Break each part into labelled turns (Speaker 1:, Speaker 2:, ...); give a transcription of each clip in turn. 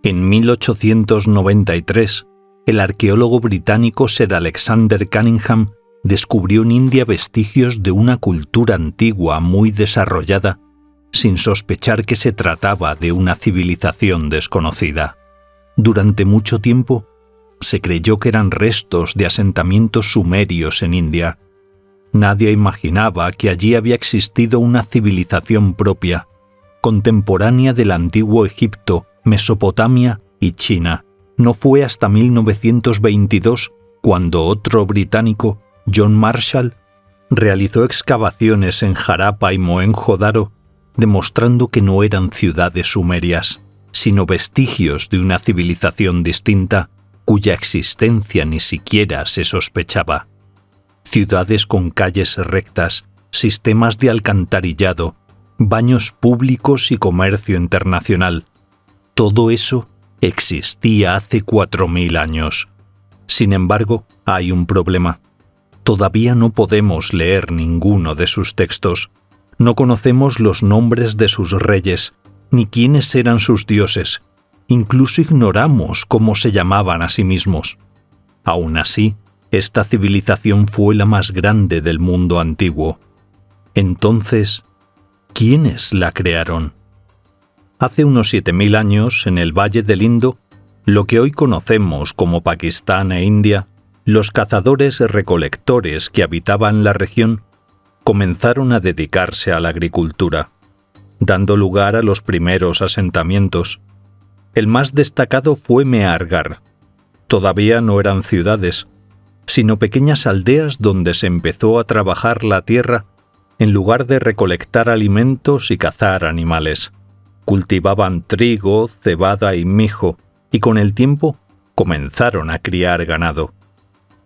Speaker 1: En 1893, el arqueólogo británico Sir Alexander Cunningham descubrió en India vestigios de una cultura antigua muy desarrollada, sin sospechar que se trataba de una civilización desconocida. Durante mucho tiempo, se creyó que eran restos de asentamientos sumerios en India. Nadie imaginaba que allí había existido una civilización propia, contemporánea del antiguo Egipto, Mesopotamia y China. No fue hasta 1922 cuando otro británico, John Marshall, realizó excavaciones en Harappa y Mohenjo-Daro, demostrando que no eran ciudades sumerias, sino vestigios de una civilización distinta cuya existencia ni siquiera se sospechaba. Ciudades con calles rectas, sistemas de alcantarillado, baños públicos y comercio internacional. Todo eso existía hace 4000 años. Sin embargo, hay un problema. Todavía no podemos leer ninguno de sus textos. No conocemos los nombres de sus reyes, ni quiénes eran sus dioses. Incluso ignoramos cómo se llamaban a sí mismos. Aún así, esta civilización fue la más grande del mundo antiguo. Entonces, ¿quiénes la crearon? Hace unos 7000 años, en el Valle del Indo, lo que hoy conocemos como Pakistán e India, los cazadores-recolectores que habitaban la región comenzaron a dedicarse a la agricultura, dando lugar a los primeros asentamientos. El más destacado fue Mehrgarh. Todavía no eran ciudades, sino pequeñas aldeas donde se empezó a trabajar la tierra en lugar de recolectar alimentos y cazar animales. Cultivaban trigo, cebada y mijo, y con el tiempo comenzaron a criar ganado.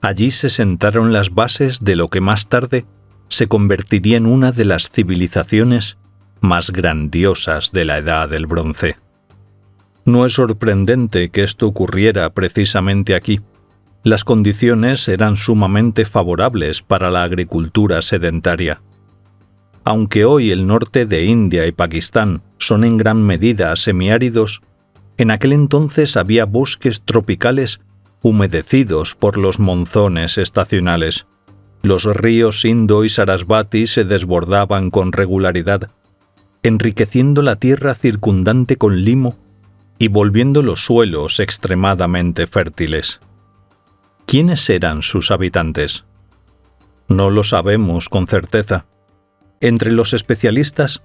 Speaker 1: Allí se sentaron las bases de lo que más tarde se convertiría en una de las civilizaciones más grandiosas de la Edad del Bronce. No es sorprendente que esto ocurriera precisamente aquí. Las condiciones eran sumamente favorables para la agricultura sedentaria. Aunque hoy el norte de India y Pakistán son en gran medida semiáridos, en aquel entonces había bosques tropicales humedecidos por los monzones estacionales. Los ríos Indo y Sarasvati se desbordaban con regularidad, enriqueciendo la tierra circundante con limo y volviendo los suelos extremadamente fértiles. ¿Quiénes eran sus habitantes? No lo sabemos con certeza. Entre los especialistas,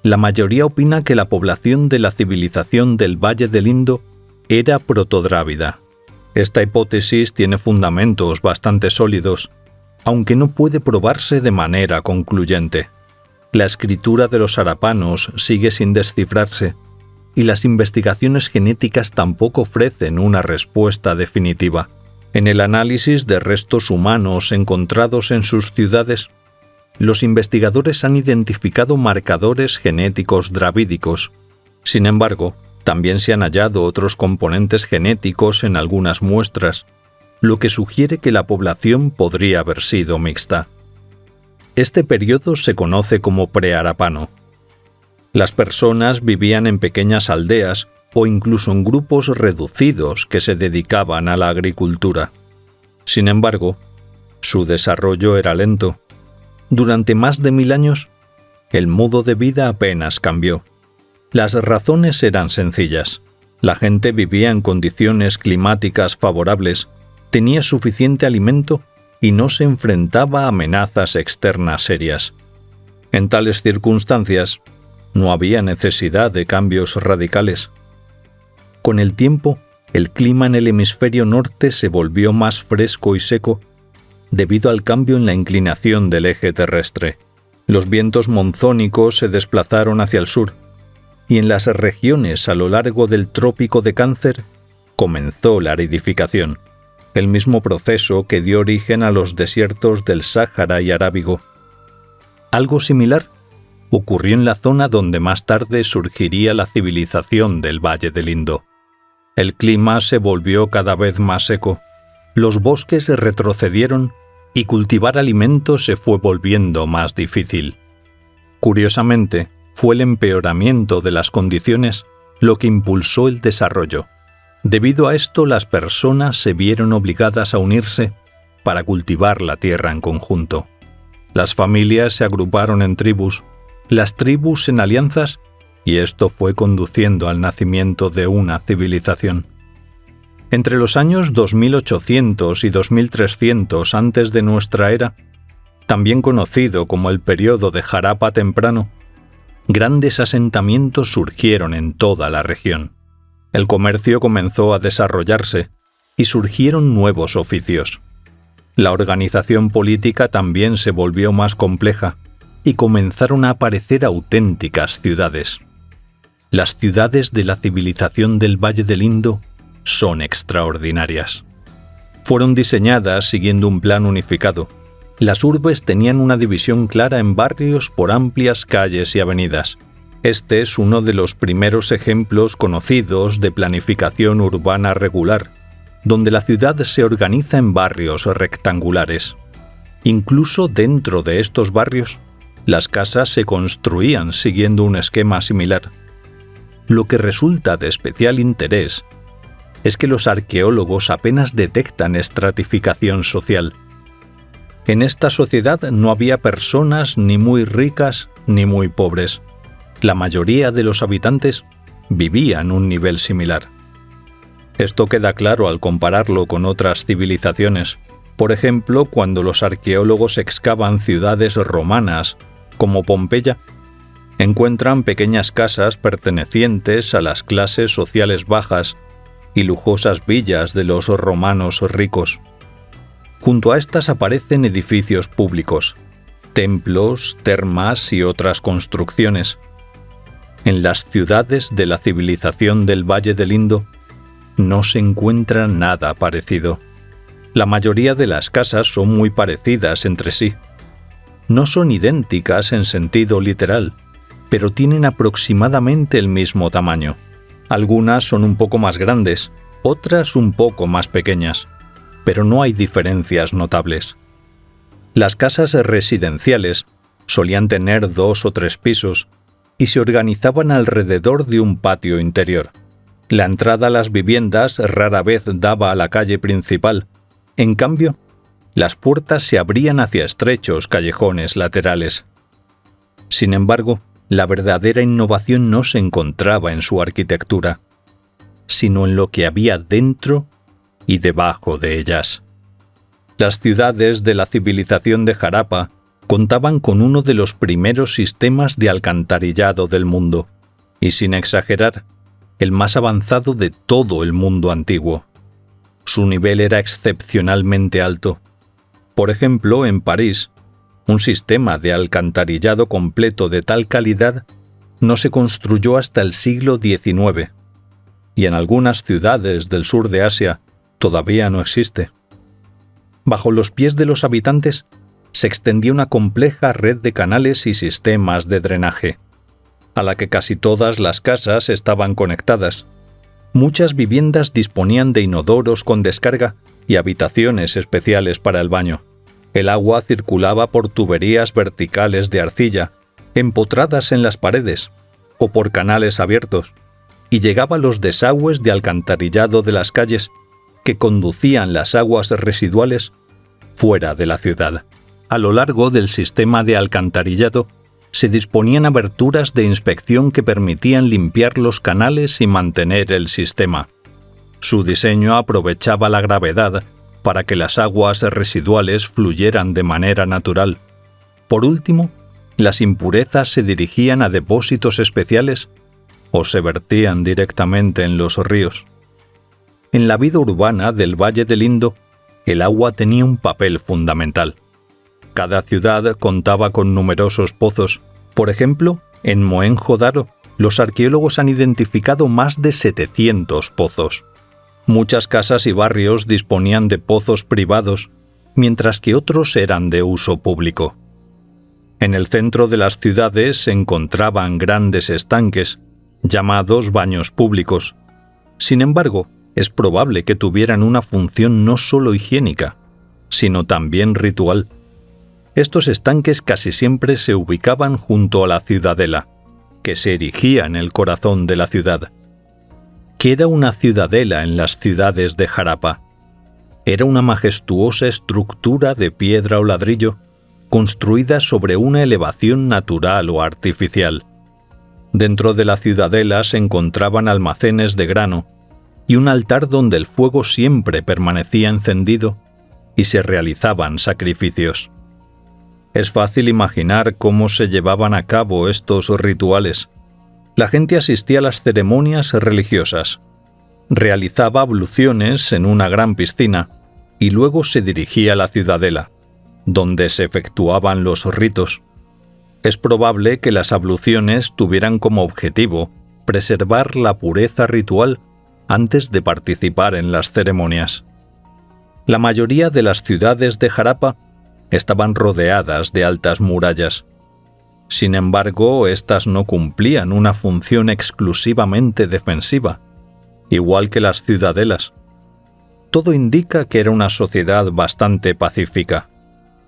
Speaker 1: la mayoría opina que la población de la civilización del Valle del Indo era protodrávida. Esta hipótesis tiene fundamentos bastante sólidos, aunque no puede probarse de manera concluyente. La escritura de los harapanos sigue sin descifrarse, y las investigaciones genéticas tampoco ofrecen una respuesta definitiva. En el análisis de restos humanos encontrados en sus ciudades, los investigadores han identificado marcadores genéticos dravídicos. Sin embargo, también se han hallado otros componentes genéticos en algunas muestras, lo que sugiere que la población podría haber sido mixta. Este periodo se conoce como preharapano. Las personas vivían en pequeñas aldeas o incluso en grupos reducidos que se dedicaban a la agricultura. Sin embargo, su desarrollo era lento. Durante más de 1000 años, el modo de vida apenas cambió. Las razones eran sencillas. La gente vivía en condiciones climáticas favorables, tenía suficiente alimento y no se enfrentaba a amenazas externas serias. En tales circunstancias, no había necesidad de cambios radicales. Con el tiempo, el clima en el hemisferio norte se volvió más fresco y seco debido al cambio en la inclinación del eje terrestre. Los vientos monzónicos se desplazaron hacia el sur, y en las regiones a lo largo del Trópico de Cáncer comenzó la aridificación, el mismo proceso que dio origen a los desiertos del Sáhara y Arábigo. Algo similar ocurrió en la zona donde más tarde surgiría la civilización del Valle del Indo. El clima se volvió cada vez más seco, los bosques retrocedieron y cultivar alimentos se fue volviendo más difícil. Curiosamente, fue el empeoramiento de las condiciones lo que impulsó el desarrollo. Debido a esto, las personas se vieron obligadas a unirse para cultivar la tierra en conjunto. Las familias se agruparon en tribus, las tribus en alianzas, y esto fue conduciendo al nacimiento de una civilización. Entre los años 2800 y 2300 antes de nuestra era, también conocido como el período de Harappa temprano, grandes asentamientos surgieron en toda la región. El comercio comenzó a desarrollarse y surgieron nuevos oficios. La organización política también se volvió más compleja y comenzaron a aparecer auténticas ciudades. Las ciudades de la civilización del Valle del Indo son extraordinarias. Fueron diseñadas siguiendo un plan unificado. Las urbes tenían una división clara en barrios por amplias calles y avenidas. Este es uno de los primeros ejemplos conocidos de planificación urbana regular, donde la ciudad se organiza en barrios rectangulares. Incluso dentro de estos barrios, las casas se construían siguiendo un esquema similar. Lo que resulta de especial interés es que los arqueólogos apenas detectan estratificación social. En esta sociedad no había personas ni muy ricas ni muy pobres. La mayoría de los habitantes vivían un nivel similar. Esto queda claro al compararlo con otras civilizaciones. Por ejemplo, cuando los arqueólogos excavan ciudades romanas, como Pompeya, encuentran pequeñas casas pertenecientes a las clases sociales bajas y lujosas villas de los romanos ricos. Junto a estas aparecen edificios públicos, templos, termas y otras construcciones. En las ciudades de la civilización del Valle del Indo no se encuentra nada parecido. La mayoría de las casas son muy parecidas entre sí. No son idénticas en sentido literal, pero tienen aproximadamente el mismo tamaño. Algunas son un poco más grandes, otras un poco más pequeñas, pero no hay diferencias notables. Las casas residenciales solían tener 2 o 3 pisos y se organizaban alrededor de un patio interior. La entrada a las viviendas rara vez daba a la calle principal. En cambio, las puertas se abrían hacia estrechos callejones laterales. Sin embargo, la verdadera innovación no se encontraba en su arquitectura, sino en lo que había dentro y debajo de ellas. Las ciudades de la civilización de Harappa contaban con uno de los primeros sistemas de alcantarillado del mundo, y sin exagerar, el más avanzado de todo el mundo antiguo. Su nivel era excepcionalmente alto. Por ejemplo, en París, un sistema de alcantarillado completo de tal calidad no se construyó hasta el siglo XIX, y en algunas ciudades del sur de Asia todavía no existe. Bajo los pies de los habitantes se extendía una compleja red de canales y sistemas de drenaje, a la que casi todas las casas estaban conectadas. Muchas viviendas disponían de inodoros con descarga y habitaciones especiales para el baño. El agua circulaba por tuberías verticales de arcilla, empotradas en las paredes, o por canales abiertos, y llegaba a los desagües de alcantarillado de las calles, que conducían las aguas residuales fuera de la ciudad. A lo largo del sistema de alcantarillado se disponían aberturas de inspección que permitían limpiar los canales y mantener el sistema. Su diseño aprovechaba la gravedad para que las aguas residuales fluyeran de manera natural. Por último, las impurezas se dirigían a depósitos especiales o se vertían directamente en los ríos. En la vida urbana del Valle del Indo, el agua tenía un papel fundamental. Cada ciudad contaba con numerosos pozos. Por ejemplo, en Mohenjo-Daro, los arqueólogos han identificado más de 700 pozos. Muchas casas y barrios disponían de pozos privados, mientras que otros eran de uso público. En el centro de las ciudades se encontraban grandes estanques, llamados baños públicos. Sin embargo, es probable que tuvieran una función no solo higiénica, sino también ritual. Estos estanques casi siempre se ubicaban junto a la ciudadela, que se erigía en el corazón de la ciudad. ¿Qué era una ciudadela en las ciudades de Harappa? Era una majestuosa estructura de piedra o ladrillo construida sobre una elevación natural o artificial. Dentro de la ciudadela se encontraban almacenes de grano y un altar donde el fuego siempre permanecía encendido y se realizaban sacrificios. Es fácil imaginar cómo se llevaban a cabo estos rituales. La gente asistía a las ceremonias religiosas, realizaba abluciones en una gran piscina y luego se dirigía a la ciudadela, donde se efectuaban los ritos. Es probable que las abluciones tuvieran como objetivo preservar la pureza ritual antes de participar en las ceremonias. La mayoría de las ciudades de Harappa estaban rodeadas de altas murallas. Sin embargo, estas no cumplían una función exclusivamente defensiva, igual que las ciudadelas. Todo indica que era una sociedad bastante pacífica.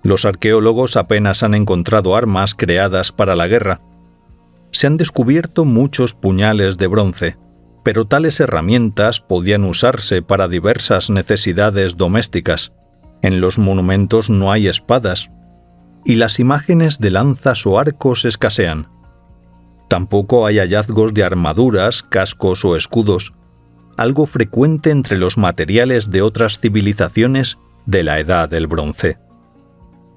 Speaker 1: Los arqueólogos apenas han encontrado armas creadas para la guerra. Se han descubierto muchos puñales de bronce, pero tales herramientas podían usarse para diversas necesidades domésticas. En los monumentos no hay espadas, y las imágenes de lanzas o arcos escasean. Tampoco hay hallazgos de armaduras, cascos o escudos, algo frecuente entre los materiales de otras civilizaciones de la Edad del Bronce.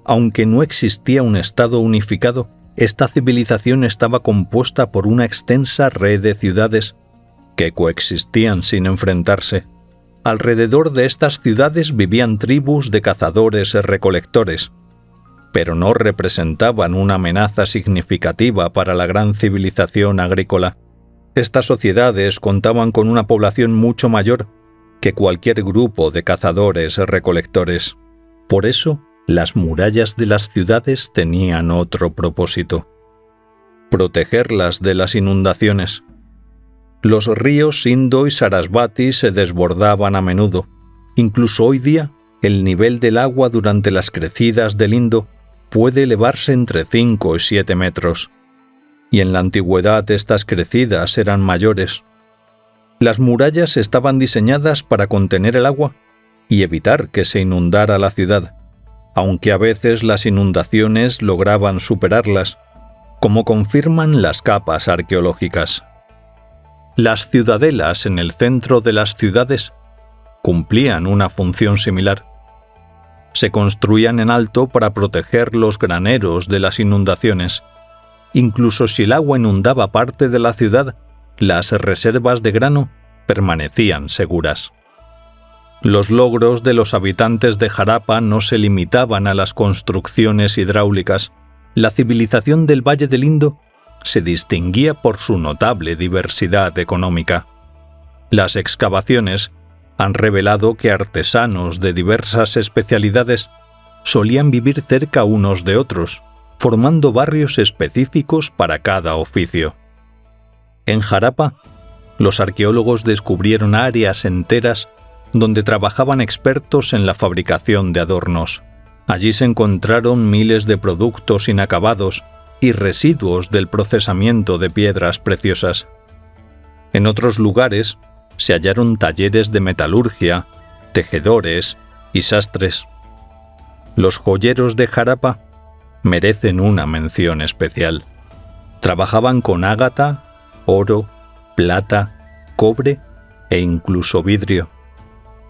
Speaker 1: Aunque no existía un estado unificado, esta civilización estaba compuesta por una extensa red de ciudades que coexistían sin enfrentarse. Alrededor de estas ciudades vivían tribus de cazadores-recolectores, pero no representaban una amenaza significativa para la gran civilización agrícola. Estas sociedades contaban con una población mucho mayor que cualquier grupo de cazadores-recolectores. Por eso, las murallas de las ciudades tenían otro propósito: protegerlas de las inundaciones. Los ríos Indo y Sarasvati se desbordaban a menudo. Incluso hoy día, el nivel del agua durante las crecidas del Indo puede elevarse entre 5 y 7 metros. Y en la antigüedad estas crecidas eran mayores. Las murallas estaban diseñadas para contener el agua y evitar que se inundara la ciudad, aunque a veces las inundaciones lograban superarlas, como confirman las capas arqueológicas. Las ciudadelas en el centro de las ciudades cumplían una función similar. Se construían en alto para proteger los graneros de las inundaciones. Incluso si el agua inundaba parte de la ciudad, las reservas de grano permanecían seguras. Los logros de los habitantes de Harappa no se limitaban a las construcciones hidráulicas. La civilización del Valle del Indo se distinguía por su notable diversidad económica. Las excavaciones han revelado que artesanos de diversas especialidades solían vivir cerca unos de otros, formando barrios específicos para cada oficio. En Harappa, los arqueólogos descubrieron áreas enteras donde trabajaban expertos en la fabricación de adornos. Allí se encontraron miles de productos inacabados y residuos del procesamiento de piedras preciosas. En otros lugares se hallaron talleres de metalurgia, tejedores y sastres. Los joyeros de Harappa merecen una mención especial. Trabajaban con ágata, oro, plata, cobre e incluso vidrio.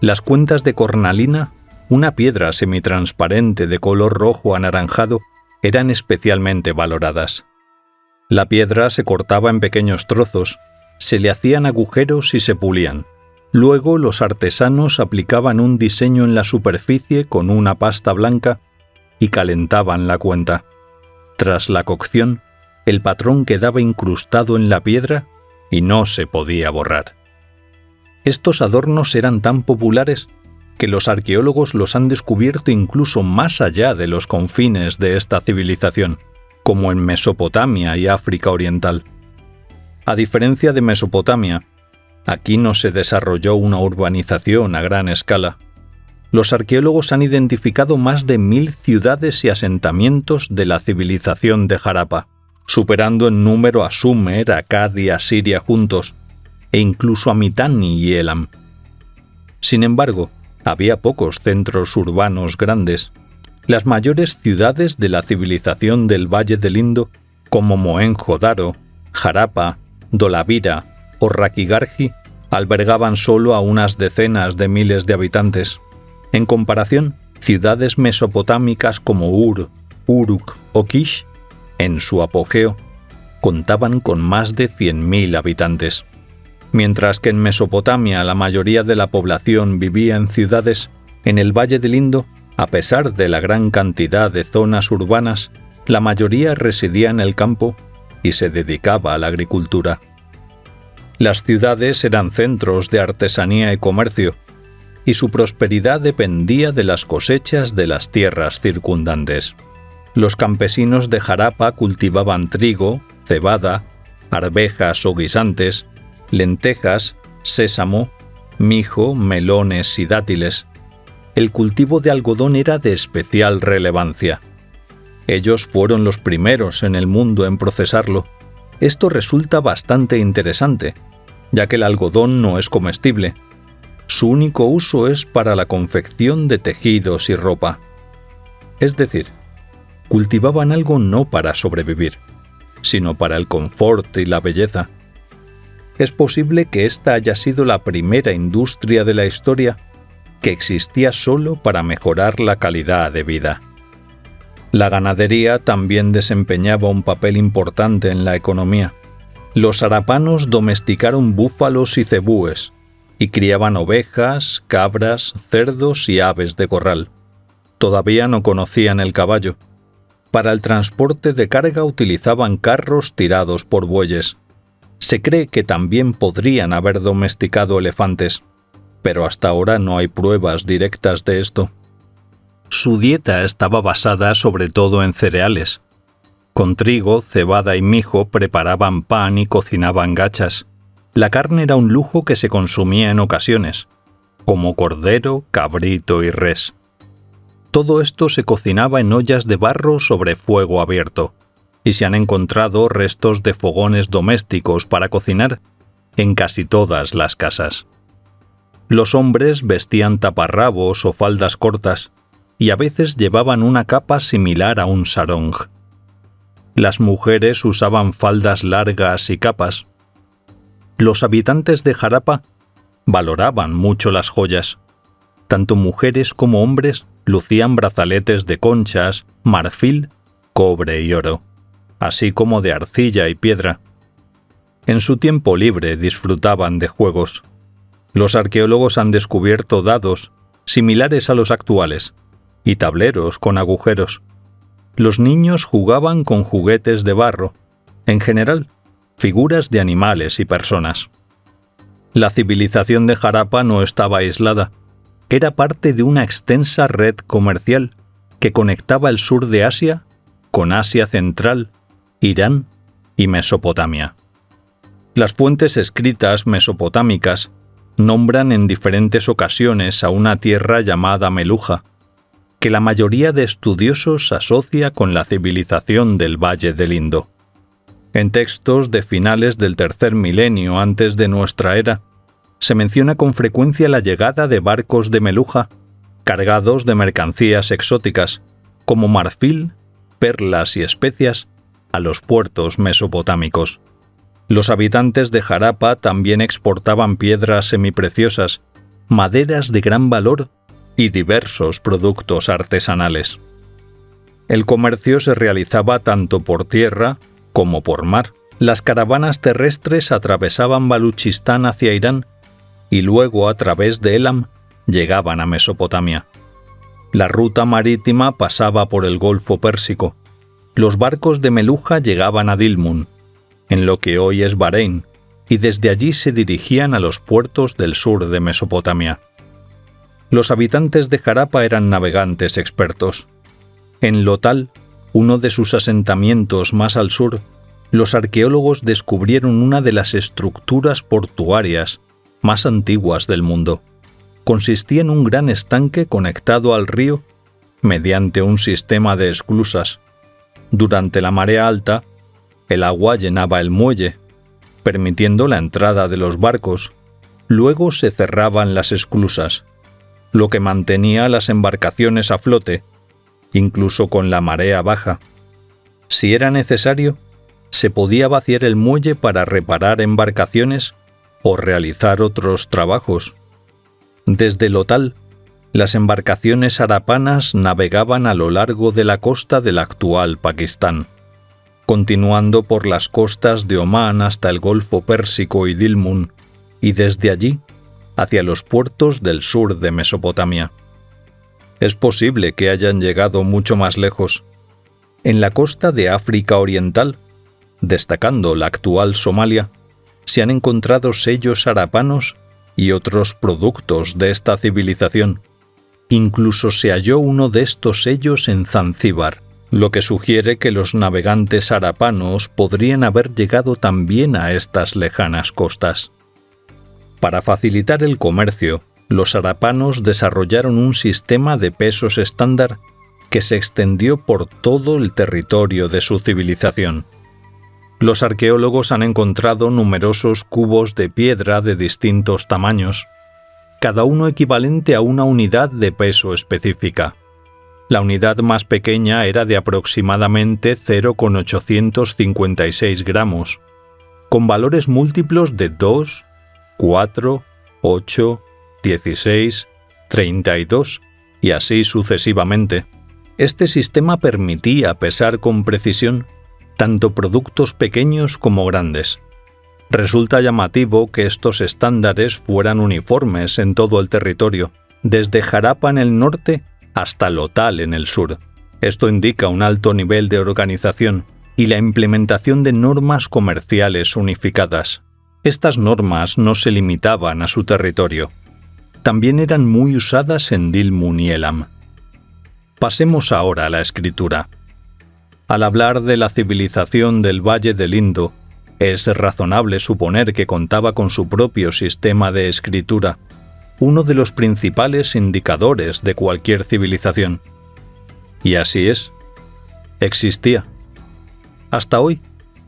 Speaker 1: Las cuentas de cornalina, una piedra semitransparente de color rojo anaranjado, eran especialmente valoradas. La piedra se cortaba en pequeños trozos, se le hacían agujeros y se pulían. Luego los artesanos aplicaban un diseño en la superficie con una pasta blanca y calentaban la cuenta. Tras la cocción, el patrón quedaba incrustado en la piedra y no se podía borrar. Estos adornos eran tan populares que los arqueólogos los han descubierto incluso más allá de los confines de esta civilización, como en Mesopotamia y África Oriental. A diferencia de Mesopotamia, aquí no se desarrolló una urbanización a gran escala. Los arqueólogos han identificado más de 1000 ciudades y asentamientos de la civilización de Harappa, superando en número a Sumer, Akkad y Asiria juntos, e incluso a Mitanni y Elam. Sin embargo, había pocos centros urbanos grandes. Las mayores ciudades de la civilización del Valle del Indo, como Mohenjo-Daro, Harappa, Dholavira o Rakhigarhi, albergaban solo a unas decenas de miles de habitantes. En comparación, ciudades mesopotámicas como Ur, Uruk o Kish, en su apogeo, contaban con más de 100.000 habitantes. Mientras que en Mesopotamia la mayoría de la población vivía en ciudades, en el Valle del Indo, a pesar de la gran cantidad de zonas urbanas, la mayoría residía en el campo y se dedicaba a la agricultura. Las ciudades eran centros de artesanía y comercio, y su prosperidad dependía de las cosechas de las tierras circundantes. Los campesinos de Harappa cultivaban trigo, cebada, arvejas o guisantes, lentejas, sésamo, mijo, melones y dátiles. El cultivo de algodón era de especial relevancia. Ellos fueron los primeros en el mundo en procesarlo. Esto resulta bastante interesante, ya que el algodón no es comestible. Su único uso es para la confección de tejidos y ropa. Es decir, cultivaban algo no para sobrevivir, sino para el confort y la belleza. Es posible que esta haya sido la primera industria de la historia que existía solo para mejorar la calidad de vida. La ganadería también desempeñaba un papel importante en la economía. Los harapanos domesticaron búfalos y cebúes, y criaban ovejas, cabras, cerdos y aves de corral. Todavía no conocían el caballo. Para el transporte de carga utilizaban carros tirados por bueyes. Se cree que también podrían haber domesticado elefantes, pero hasta ahora no hay pruebas directas de esto. Su dieta estaba basada sobre todo en cereales. Con trigo, cebada y mijo preparaban pan y cocinaban gachas. La carne era un lujo que se consumía en ocasiones, como cordero, cabrito y res. Todo esto se cocinaba en ollas de barro sobre fuego abierto, y se han encontrado restos de fogones domésticos para cocinar en casi todas las casas. Los hombres vestían taparrabos o faldas cortas, y a veces llevaban una capa similar a un sarong. Las mujeres usaban faldas largas y capas. Los habitantes de Harappa valoraban mucho las joyas. Tanto mujeres como hombres lucían brazaletes de conchas, marfil, cobre y oro, así como de arcilla y piedra. En su tiempo libre disfrutaban de juegos. Los arqueólogos han descubierto dados, similares a los actuales, y tableros con agujeros. Los niños jugaban con juguetes de barro, en general, figuras de animales y personas. La civilización de Harappa no estaba aislada, era parte de una extensa red comercial que conectaba el sur de Asia con Asia Central, Irán y Mesopotamia. Las fuentes escritas mesopotámicas nombran en diferentes ocasiones a una tierra llamada Meluja, que la mayoría de estudiosos asocia con la civilización del Valle del Indo. En textos de finales del tercer milenio antes de nuestra era, se menciona con frecuencia la llegada de barcos de Meluja cargados de mercancías exóticas, como marfil, perlas y especias, a los puertos mesopotámicos. Los habitantes de Harappa también exportaban piedras semipreciosas, maderas de gran valor y diversos productos artesanales. El comercio se realizaba tanto por tierra como por mar. Las caravanas terrestres atravesaban Baluchistán hacia Irán y luego a través de Elam llegaban a Mesopotamia. La ruta marítima pasaba por el Golfo Pérsico. Los barcos de Meluja llegaban a Dilmun, en lo que hoy es Bahrein, y desde allí se dirigían a los puertos del sur de Mesopotamia. Los habitantes de Harappa eran navegantes expertos. En Lotal, uno de sus asentamientos más al sur, los arqueólogos descubrieron una de las estructuras portuarias más antiguas del mundo. Consistía en un gran estanque conectado al río mediante un sistema de esclusas. Durante la marea alta, el agua llenaba el muelle, permitiendo la entrada de los barcos. Luego se cerraban las esclusas, lo que mantenía las embarcaciones a flote, incluso con la marea baja. Si era necesario, se podía vaciar el muelle para reparar embarcaciones o realizar otros trabajos. Desde Lothal, las embarcaciones harapanas navegaban a lo largo de la costa del actual Pakistán, continuando por las costas de Omán hasta el Golfo Pérsico y Dilmun, y desde allí hacia los puertos del sur de Mesopotamia. Es posible que hayan llegado mucho más lejos. En la costa de África Oriental, destacando la actual Somalia, se han encontrado sellos harapanos y otros productos de esta civilización. Incluso se halló uno de estos sellos en Zanzíbar, lo que sugiere que los navegantes harapanos podrían haber llegado también a estas lejanas costas. Para facilitar el comercio, los harapanos desarrollaron un sistema de pesos estándar que se extendió por todo el territorio de su civilización. Los arqueólogos han encontrado numerosos cubos de piedra de distintos tamaños, cada uno equivalente a una unidad de peso específica. La unidad más pequeña era de aproximadamente 0,856 gramos, con valores múltiplos de 2, 4, 8, 16, 32 y así sucesivamente. Este sistema permitía pesar con precisión tanto productos pequeños como grandes. Resulta llamativo que estos estándares fueran uniformes en todo el territorio, desde Harappa en el norte hasta Lothal en el sur. Esto indica un alto nivel de organización y la implementación de normas comerciales unificadas. Estas normas no se limitaban a su territorio. También eran muy usadas en Dilmun y Elam. Pasemos ahora a la escritura. Al hablar de la civilización del Valle del Indo, es razonable suponer que contaba con su propio sistema de escritura, uno de los principales indicadores de cualquier civilización. Y así es. Existía. Hasta hoy,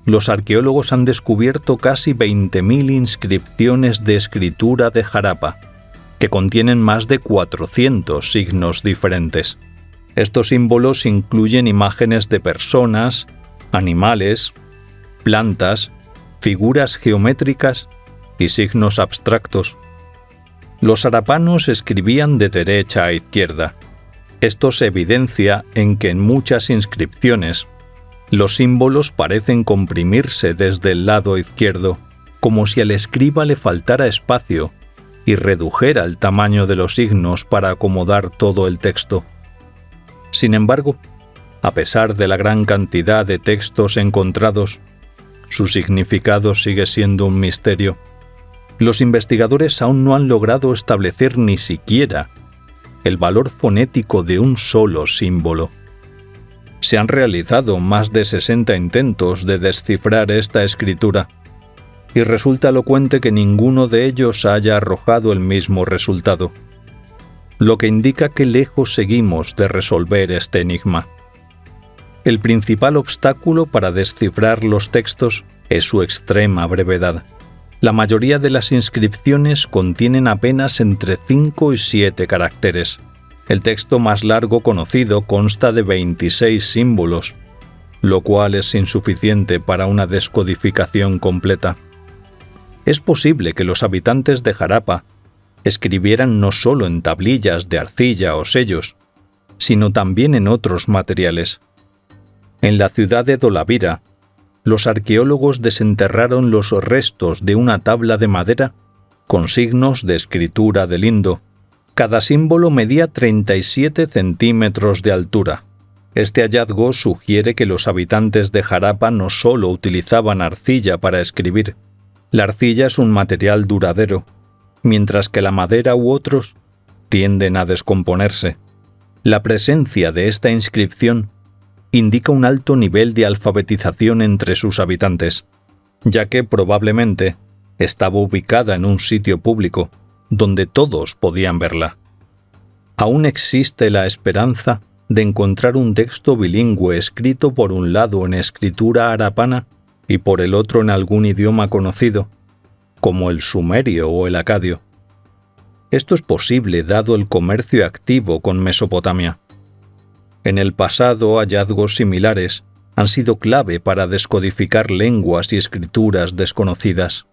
Speaker 1: los arqueólogos han descubierto casi 20.000 inscripciones de escritura de Harappa, que contienen más de 400 signos diferentes. Estos símbolos incluyen imágenes de personas, animales, plantas, figuras geométricas y signos abstractos. Los harapanos escribían de derecha a izquierda. Esto se evidencia en que en muchas inscripciones los símbolos parecen comprimirse desde el lado izquierdo, como si al escriba le faltara espacio y redujera el tamaño de los signos para acomodar todo el texto. Sin embargo, a pesar de la gran cantidad de textos encontrados, su significado sigue siendo un misterio. Los investigadores aún no han logrado establecer ni siquiera el valor fonético de un solo símbolo. Se han realizado más de 60 intentos de descifrar esta escritura, y resulta elocuente que ninguno de ellos haya arrojado el mismo resultado, lo que indica que lejos seguimos de resolver este enigma. El principal obstáculo para descifrar los textos es su extrema brevedad. La mayoría de las inscripciones contienen apenas entre 5 y 7 caracteres. El texto más largo conocido consta de 26 símbolos, lo cual es insuficiente para una descodificación completa. Es posible que los habitantes de Harappa escribieran no solo en tablillas de arcilla o sellos, sino también en otros materiales. En la ciudad de Dholavira, los arqueólogos desenterraron los restos de una tabla de madera con signos de escritura del Indo. Cada símbolo medía 37 centímetros de altura. Este hallazgo sugiere que los habitantes de Harappa no solo utilizaban arcilla para escribir. La arcilla es un material duradero, mientras que la madera u otros tienden a descomponerse. La presencia de esta inscripción indica un alto nivel de alfabetización entre sus habitantes, ya que probablemente estaba ubicada en un sitio público, donde todos podían verla. Aún existe la esperanza de encontrar un texto bilingüe escrito por un lado en escritura harapana y por el otro en algún idioma conocido, como el sumerio o el acadio. Esto es posible dado el comercio activo con Mesopotamia. En el pasado, hallazgos similares han sido clave para descodificar lenguas y escrituras desconocidas.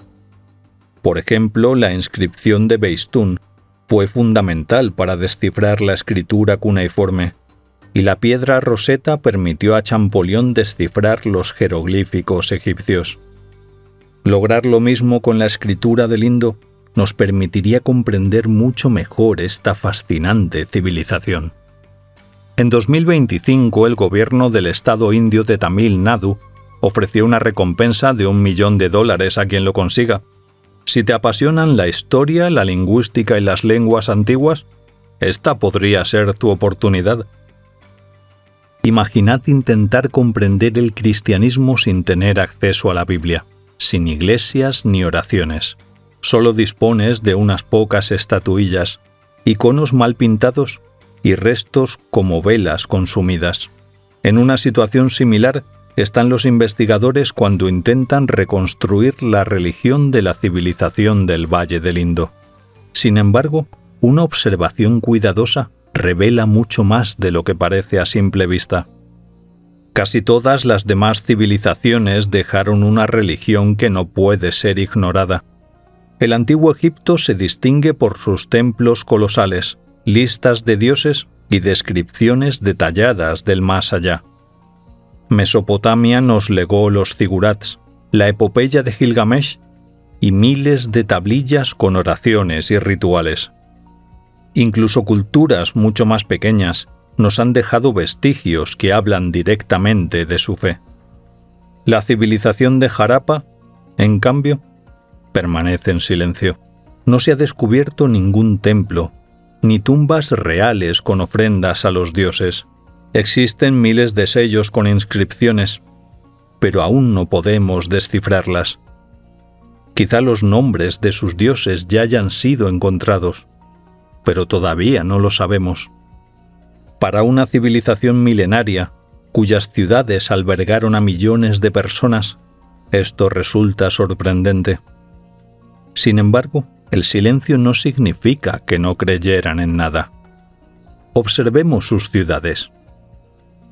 Speaker 1: Por ejemplo, la inscripción de Beistún fue fundamental para descifrar la escritura cuneiforme, y la piedra Rosetta permitió a Champollion descifrar los jeroglíficos egipcios. Lograr lo mismo con la escritura del Indo nos permitiría comprender mucho mejor esta fascinante civilización. En 2025, el gobierno del estado indio de Tamil Nadu ofreció una recompensa de $1 millón a quien lo consiga. Si te apasionan la historia, la lingüística y las lenguas antiguas, esta podría ser tu oportunidad. Imaginad intentar comprender el cristianismo sin tener acceso a la Biblia, sin iglesias ni oraciones. Solo dispones de unas pocas estatuillas, iconos mal pintados y restos como velas consumidas. En una situación similar están los investigadores cuando intentan reconstruir la religión de la civilización del Valle del Indo. Sin embargo, una observación cuidadosa revela mucho más de lo que parece a simple vista. Casi todas las demás civilizaciones dejaron una religión que no puede ser ignorada. El antiguo Egipto se distingue por sus templos colosales, listas de dioses y descripciones detalladas del más allá. Mesopotamia nos legó los zigurats, la epopeya de Gilgamesh y miles de tablillas con oraciones y rituales. Incluso culturas mucho más pequeñas nos han dejado vestigios que hablan directamente de su fe. La civilización de Harappa, en cambio, permanece en silencio. No se ha descubierto ningún templo, ni tumbas reales con ofrendas a los dioses. Existen miles de sellos con inscripciones, pero aún no podemos descifrarlas. Quizá los nombres de sus dioses ya hayan sido encontrados, pero todavía no lo sabemos. Para una civilización milenaria, cuyas ciudades albergaron a millones de personas, esto resulta sorprendente. Sin embargo, el silencio no significa que no creyeran en nada. Observemos sus ciudades.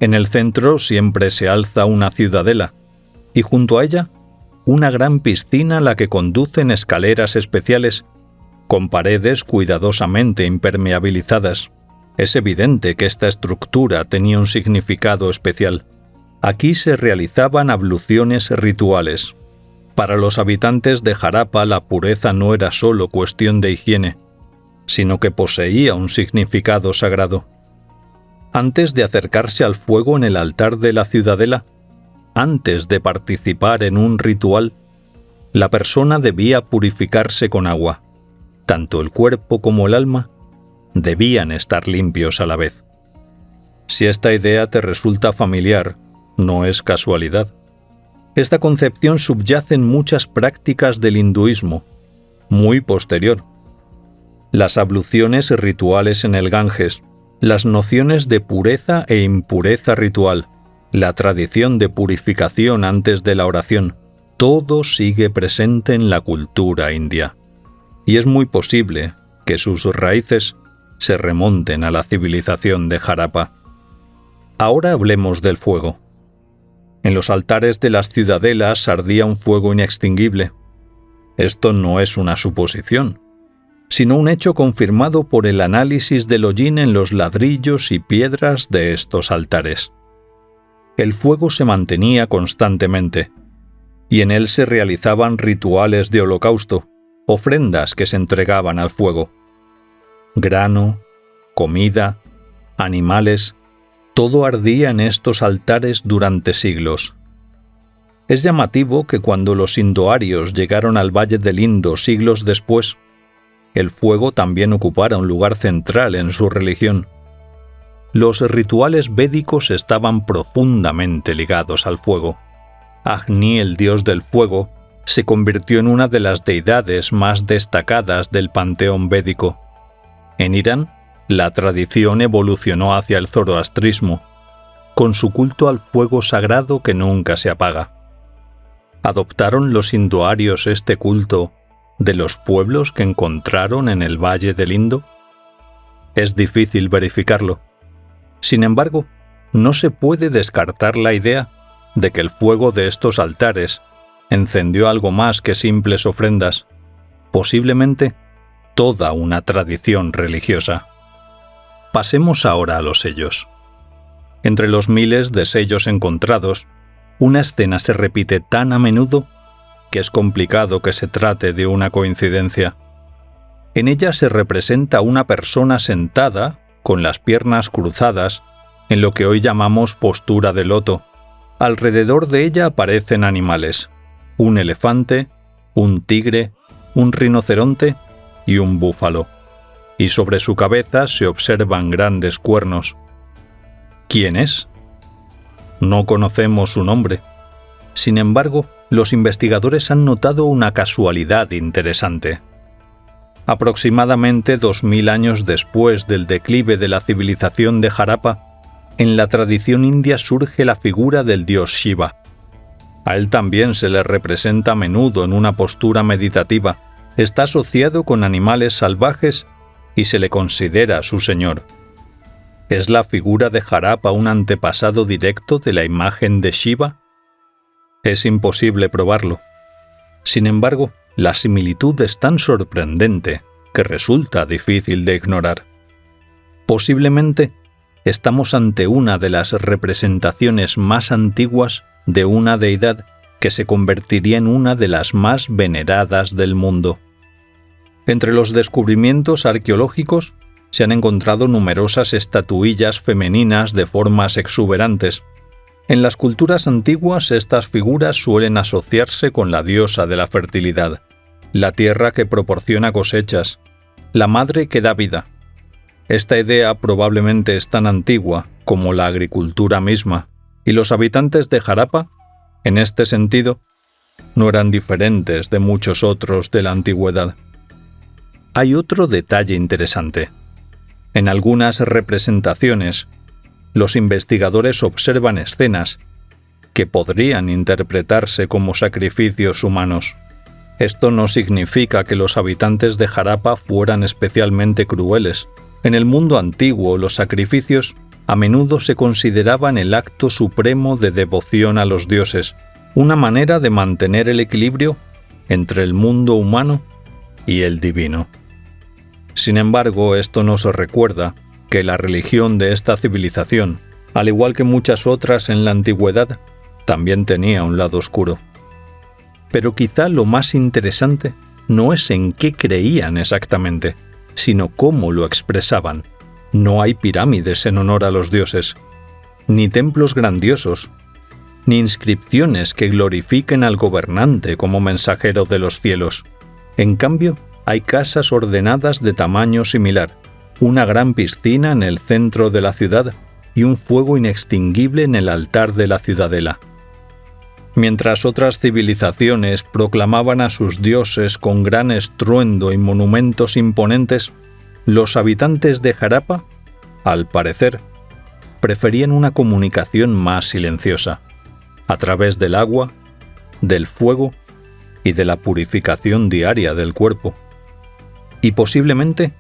Speaker 1: En el centro siempre se alza una ciudadela, y junto a ella, una gran piscina a la que conducen escaleras especiales, con paredes cuidadosamente impermeabilizadas. Es evidente que esta estructura tenía un significado especial. Aquí se realizaban abluciones rituales. Para los habitantes de Harappa la pureza no era solo cuestión de higiene, sino que poseía un significado sagrado. Antes de acercarse al fuego en el altar de la ciudadela, antes de participar en un ritual, la persona debía purificarse con agua. Tanto el cuerpo como el alma debían estar limpios a la vez. Si esta idea te resulta familiar, no es casualidad. Esta concepción subyace en muchas prácticas del hinduismo, muy posterior. Las abluciones rituales en el Ganges, las nociones de pureza e impureza ritual, la tradición de purificación antes de la oración, todo sigue presente en la cultura india. Y es muy posible que sus raíces se remonten a la civilización de Harappa. Ahora hablemos del fuego. En los altares de las ciudadelas ardía un fuego inextinguible. Esto no es una suposición, sino un hecho confirmado por el análisis del hollín en los ladrillos y piedras de estos altares. El fuego se mantenía constantemente, y en él se realizaban rituales de holocausto, ofrendas que se entregaban al fuego. Grano, comida, animales, todo ardía en estos altares durante siglos. Es llamativo que cuando los indoarios llegaron al Valle del Indo siglos después, el fuego también ocupara un lugar central en su religión. Los rituales védicos estaban profundamente ligados al fuego. Agni, el dios del fuego, se convirtió en una de las deidades más destacadas del panteón védico. En Irán, la tradición evolucionó hacia el zoroastrismo, con su culto al fuego sagrado que nunca se apaga. ¿Adoptaron los indoarios este culto de los pueblos que encontraron en el Valle del Indo? Es difícil verificarlo. Sin embargo, no se puede descartar la idea de que el fuego de estos altares encendió algo más que simples ofrendas, posiblemente toda una tradición religiosa. Pasemos ahora a los sellos. Entre los miles de sellos encontrados, una escena se repite tan a menudo que es complicado que se trate de una coincidencia. En ella se representa a una persona sentada, con las piernas cruzadas, en lo que hoy llamamos postura de loto. Alrededor de ella aparecen animales: un elefante, un tigre, un rinoceronte y un búfalo. Y sobre su cabeza se observan grandes cuernos. ¿Quién es? No conocemos su nombre. Sin embargo, los investigadores han notado una casualidad interesante. Aproximadamente 2000 años después del declive de la civilización de Harappa, en la tradición india surge la figura del dios Shiva. A él también se le representa a menudo en una postura meditativa, está asociado con animales salvajes y se le considera su señor. ¿Es la figura de Harappa un antepasado directo de la imagen de Shiva? Es imposible probarlo. Sin embargo, la similitud es tan sorprendente que resulta difícil de ignorar. Posiblemente estamos ante una de las representaciones más antiguas de una deidad que se convertiría en una de las más veneradas del mundo. Entre los descubrimientos arqueológicos se han encontrado numerosas estatuillas femeninas de formas exuberantes. En las culturas antiguas, estas figuras suelen asociarse con la diosa de la fertilidad, la tierra que proporciona cosechas, la madre que da vida. Esta idea probablemente es tan antigua como la agricultura misma, y los habitantes de Harappa, en este sentido, no eran diferentes de muchos otros de la antigüedad. Hay otro detalle interesante. En algunas representaciones, los investigadores observan escenas que podrían interpretarse como sacrificios humanos. Esto no significa que los habitantes de Harappa fueran especialmente crueles. En el mundo antiguo, los sacrificios a menudo se consideraban el acto supremo de devoción a los dioses, una manera de mantener el equilibrio entre el mundo humano y el divino. Sin embargo, esto nos recuerda que la religión de esta civilización, al igual que muchas otras en la antigüedad, también tenía un lado oscuro. Pero quizá lo más interesante no es en qué creían exactamente, sino cómo lo expresaban. No hay pirámides en honor a los dioses, ni templos grandiosos, ni inscripciones que glorifiquen al gobernante como mensajero de los cielos. En cambio, hay casas ordenadas de tamaño similar, una gran piscina en el centro de la ciudad y un fuego inextinguible en el altar de la ciudadela. Mientras otras civilizaciones proclamaban a sus dioses con gran estruendo y monumentos imponentes, los habitantes de Harappa, al parecer, preferían una comunicación más silenciosa, a través del agua, del fuego y de la purificación diaria del cuerpo. Y posiblemente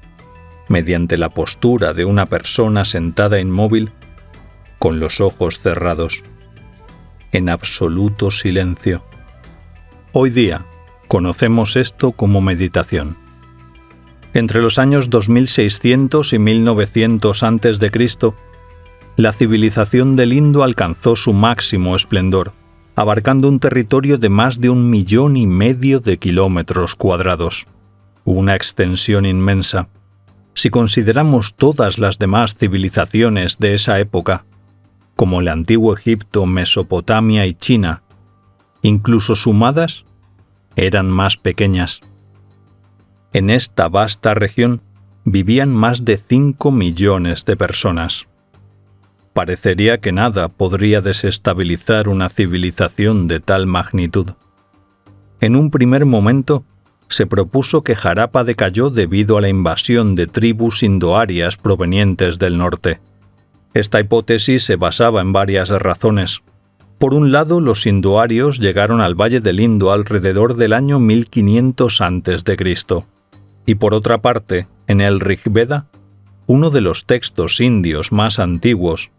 Speaker 1: mediante la postura de una persona sentada inmóvil, con los ojos cerrados, en absoluto silencio. Hoy día conocemos esto como meditación. Entre los años 2600 y 1900 a.C., la civilización del Indo alcanzó su máximo esplendor, abarcando un territorio de más de 1,5 millones de kilómetros cuadrados. Una extensión inmensa. Si consideramos todas las demás civilizaciones de esa época, como el antiguo Egipto, Mesopotamia y China, incluso sumadas, eran más pequeñas. En esta vasta región vivían más de 5 millones de personas. Parecería que nada podría desestabilizar una civilización de tal magnitud. En un primer momento, se propuso que Harappa decayó debido a la invasión de tribus indoarias provenientes del norte. Esta hipótesis se basaba en varias razones. Por un lado, los indoarios llegaron al Valle del Indo alrededor del año 1500 a.C. Y por otra parte, en el Rig Veda, uno de los textos indios más antiguos,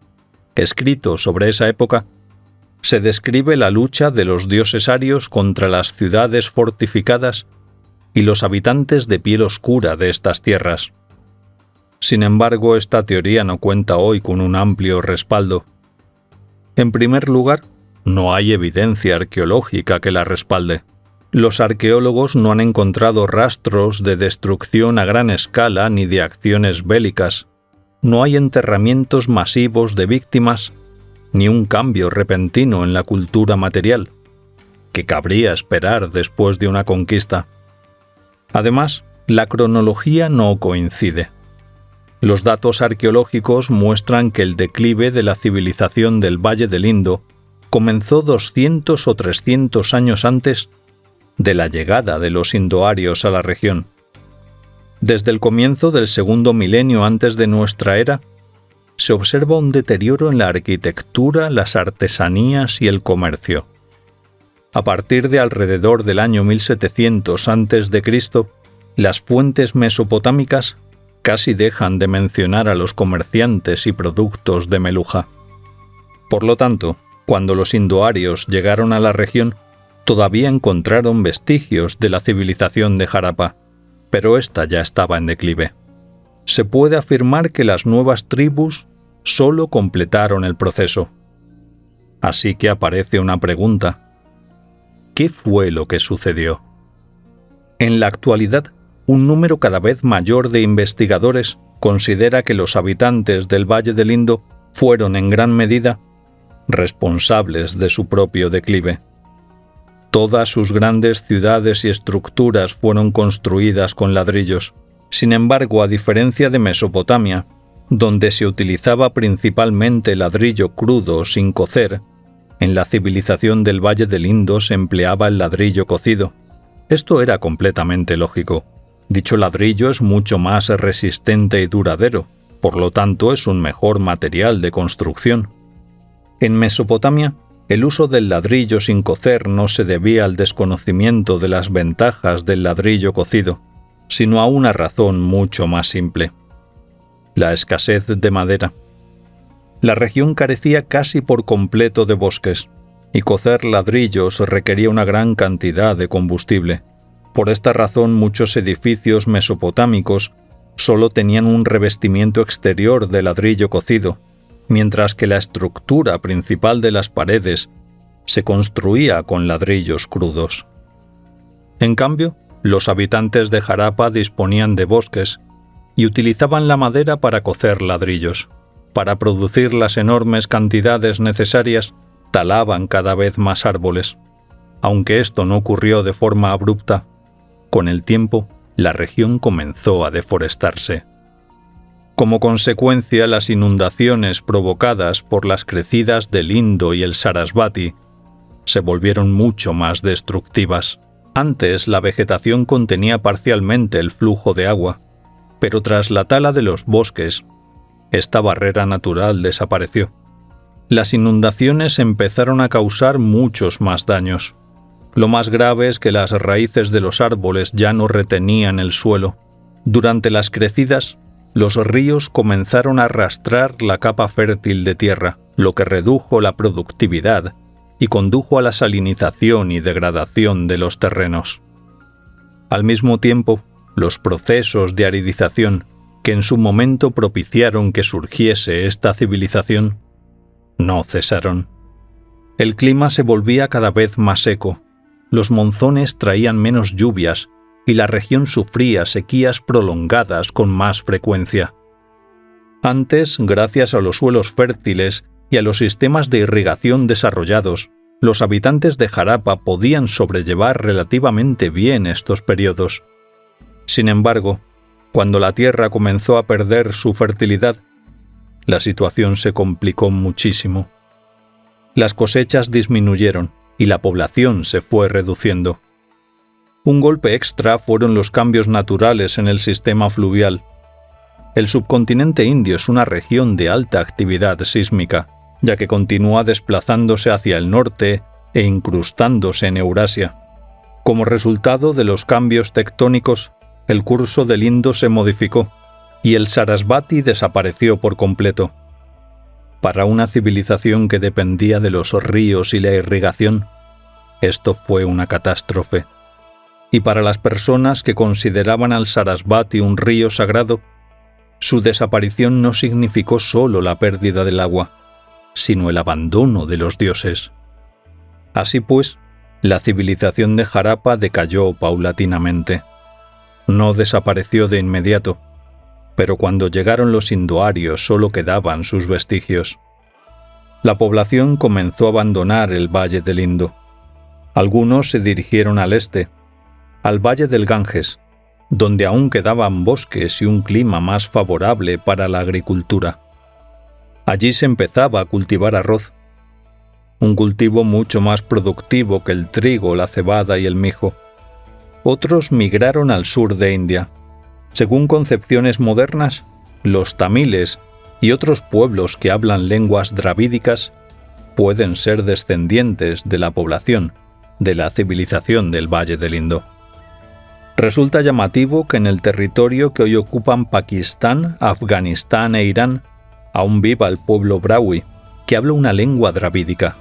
Speaker 1: escrito sobre esa época, se describe la lucha de los dioses arios contra las ciudades fortificadas y los habitantes de piel oscura de estas tierras. Sin embargo, esta teoría no cuenta hoy con un amplio respaldo. En primer lugar, no hay evidencia arqueológica que la respalde. Los arqueólogos no han encontrado rastros de destrucción a gran escala ni de acciones bélicas. No hay enterramientos masivos de víctimas, ni un cambio repentino en la cultura material, que cabría esperar después de una conquista. Además, la cronología no coincide. Los datos arqueológicos muestran que el declive de la civilización del Valle del Indo comenzó 200 o 300 años antes de la llegada de los indoarios a la región. Desde el comienzo del segundo milenio antes de nuestra era, se observa un deterioro en la arquitectura, las artesanías y el comercio. A partir de alrededor del año 1700 a.C., las fuentes mesopotámicas casi dejan de mencionar a los comerciantes y productos de Meluja. Por lo tanto, cuando los indoarios llegaron a la región, todavía encontraron vestigios de la civilización de Harappa, pero esta ya estaba en declive. Se puede afirmar que las nuevas tribus solo completaron el proceso. Así que aparece una pregunta. ¿Qué fue lo que sucedió? En la actualidad, un número cada vez mayor de investigadores considera que los habitantes del Valle del Indo fueron en gran medida responsables de su propio declive. Todas sus grandes ciudades y estructuras fueron construidas con ladrillos. Sin embargo, a diferencia de Mesopotamia, donde se utilizaba principalmente ladrillo crudo sin cocer, en la civilización del Valle del Indo se empleaba el ladrillo cocido. Esto era completamente lógico. Dicho ladrillo es mucho más resistente y duradero, por lo tanto es un mejor material de construcción. En Mesopotamia, el uso del ladrillo sin cocer no se debía al desconocimiento de las ventajas del ladrillo cocido, sino a una razón mucho más simple: la escasez de madera. La región carecía casi por completo de bosques, y cocer ladrillos requería una gran cantidad de combustible. Por esta razón, muchos edificios mesopotámicos solo tenían un revestimiento exterior de ladrillo cocido, mientras que la estructura principal de las paredes se construía con ladrillos crudos. En cambio, los habitantes de Harappa disponían de bosques y utilizaban la madera para cocer ladrillos. Para producir las enormes cantidades necesarias, talaban cada vez más árboles. Aunque esto no ocurrió de forma abrupta, con el tiempo, la región comenzó a deforestarse. Como consecuencia, las inundaciones provocadas por las crecidas del Indo y el Sarasvati se volvieron mucho más destructivas. Antes, la vegetación contenía parcialmente el flujo de agua, pero tras la tala de los bosques, esta barrera natural desapareció. Las inundaciones empezaron a causar muchos más daños. Lo más grave es que las raíces de los árboles ya no retenían el suelo. Durante las crecidas, los ríos comenzaron a arrastrar la capa fértil de tierra, lo que redujo la productividad y condujo a la salinización y degradación de los terrenos. Al mismo tiempo, los procesos de aridización, que en su momento propiciaron que surgiese esta civilización, no cesaron. El clima se volvía cada vez más seco, los monzones traían menos lluvias y la región sufría sequías prolongadas con más frecuencia. Antes, gracias a los suelos fértiles y a los sistemas de irrigación desarrollados, los habitantes de Harappa podían sobrellevar relativamente bien estos periodos. Sin embargo, cuando la tierra comenzó a perder su fertilidad, la situación se complicó muchísimo. Las cosechas disminuyeron y la población se fue reduciendo. Un golpe extra fueron los cambios naturales en el sistema fluvial. El subcontinente indio es una región de alta actividad sísmica, ya que continúa desplazándose hacia el norte e incrustándose en Eurasia. Como resultado de los cambios tectónicos, el curso del Indo se modificó y el Sarasvati desapareció por completo. Para una civilización que dependía de los ríos y la irrigación, esto fue una catástrofe. Y para las personas que consideraban al Sarasvati un río sagrado, su desaparición no significó solo la pérdida del agua, sino el abandono de los dioses. Así pues, la civilización de Harappa decayó paulatinamente. No desapareció de inmediato, pero cuando llegaron los indoarios solo quedaban sus vestigios. La población comenzó a abandonar el valle del Indo. Algunos se dirigieron al este, al valle del Ganges, donde aún quedaban bosques y un clima más favorable para la agricultura. Allí se empezaba a cultivar arroz, un cultivo mucho más productivo que el trigo, la cebada y el mijo. Otros migraron al sur de India. Según concepciones modernas, los tamiles y otros pueblos que hablan lenguas dravídicas pueden ser descendientes de la población de la civilización del Valle del Indo. Resulta llamativo que en el territorio que hoy ocupan Pakistán, Afganistán e Irán aún viva el pueblo Brahui, que habla una lengua dravídica.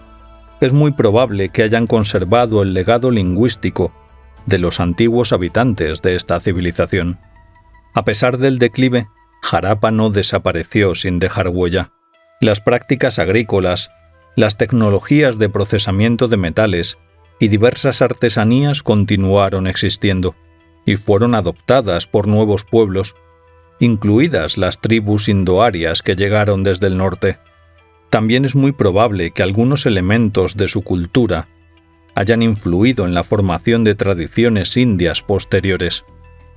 Speaker 1: Es muy probable que hayan conservado el legado lingüístico de los antiguos habitantes de esta civilización. A pesar del declive, Harappa no desapareció sin dejar huella. Las prácticas agrícolas, las tecnologías de procesamiento de metales y diversas artesanías continuaron existiendo y fueron adoptadas por nuevos pueblos, incluidas las tribus indoarias que llegaron desde el norte. También es muy probable que algunos elementos de su cultura hayan influido en la formación de tradiciones indias posteriores.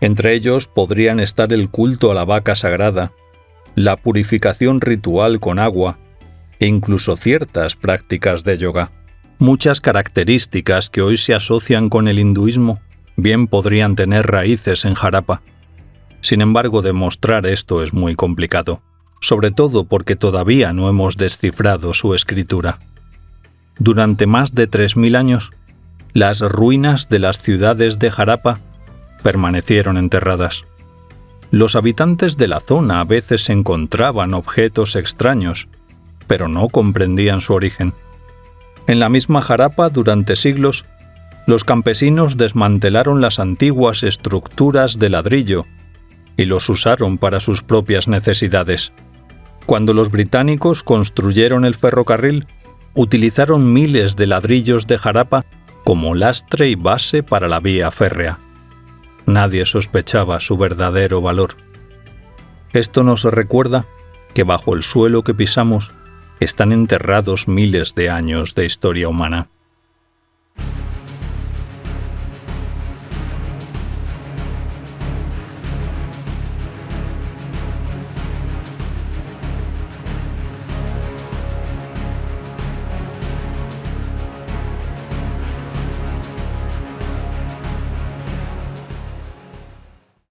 Speaker 1: Entre ellos podrían estar el culto a la vaca sagrada, la purificación ritual con agua e incluso ciertas prácticas de yoga. Muchas características que hoy se asocian con el hinduismo bien podrían tener raíces en Harappa. Sin embargo, demostrar esto es muy complicado, sobre todo porque todavía no hemos descifrado su escritura. Durante más de 3000 años, las ruinas de las ciudades de Harappa permanecieron enterradas. Los habitantes de la zona a veces encontraban objetos extraños, pero no comprendían su origen. En la misma Harappa, durante siglos, los campesinos desmantelaron las antiguas estructuras de ladrillo y los usaron para sus propias necesidades. Cuando los británicos construyeron el ferrocarril, utilizaron miles de ladrillos de Harappa como lastre y base para la vía férrea. Nadie sospechaba su verdadero valor. Esto nos recuerda que bajo el suelo que pisamos están enterrados miles de años de historia humana.